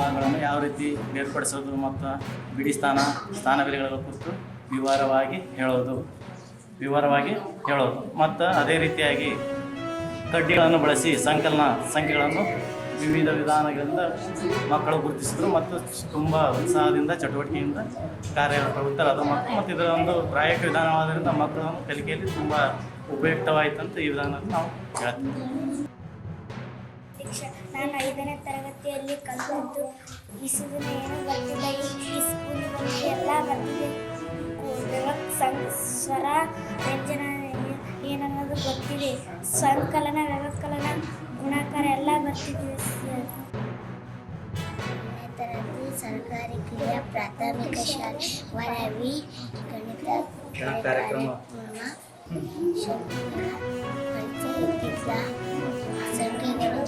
ಭಾಗಗಳನ್ನು ಯಾವ ರೀತಿ ಬೇರ್ಪಡಿಸೋದು ಮತ್ತು ಬಿಡಿ ಸ್ಥಾನ ಬೆಲೆಗಳ ಕುರಿತು ವಿವರವಾಗಿ ಹೇಳೋದು ಮತ್ತು ಅದೇ ರೀತಿಯಾಗಿ ಕಡ್ಡಿಗಳನ್ನು ಬಳಸಿ ಸಂಖ್ಯೆಗಳನ್ನು ವಿವಿಧ ವಿಧಾನಗಳಿಂದ ಮಕ್ಕಳು ಗುರುತಿಸಿದ್ರು ಮತ್ತು ತುಂಬ ಉತ್ಸಾಹದಿಂದ ಚಟುವಟಿಕೆಯಿಂದ ಕಾರ್ಯಪ್ರವೃತ್ತರಾದ ಮಕ್ಕಳು ಮತ್ತು ಇದರ ಒಂದು ಪ್ರಾಯೋಗಿಕ ವಿಧಾನವಾದ್ದರಿಂದ ಮಕ್ಕಳನ್ನು ಕಲಿಕೆಯಲ್ಲಿ ತುಂಬ ಉಪಯುಕ್ತವಾಯಿತು ಅಂತ ಈ ವಿಧಾನದಲ್ಲಿ ನಾವು ಹೇಳ್ತೀವಿ. ನಾನು 5ನೇ ತರಗತಿಯಲ್ಲಿ ಕಲಿತದ್ದು ಇಸುವಿನ ಏನು ಬರ್ತಿದೆ, ಈ ಸ್ಕೂಲಿಗೆ ಬಂದು ಎಲ್ಲ ಬರ್ತಿದೆ. ಸ್ವರ ವ್ಯಂಜನ ಏನನ್ನೋದು ಗೊತ್ತಿದೆ. ಸಂಕಲನ, ವ್ಯವಕಲನ, ಗುಣಾಕಾರ ಎಲ್ಲ ಬರ್ತಿದೆ. 8ನೇ ತರಗತಿ ಸರ್ಕಾರಿ ಕಿರಿಯ ಪ್ರಾಥಮಿಕ ಶಾಲೆ ವರವಿ ಗಣಿತ ಕಾರ್ಯಕ್ರಮ ಸಂಖ್ಯೆಗಳು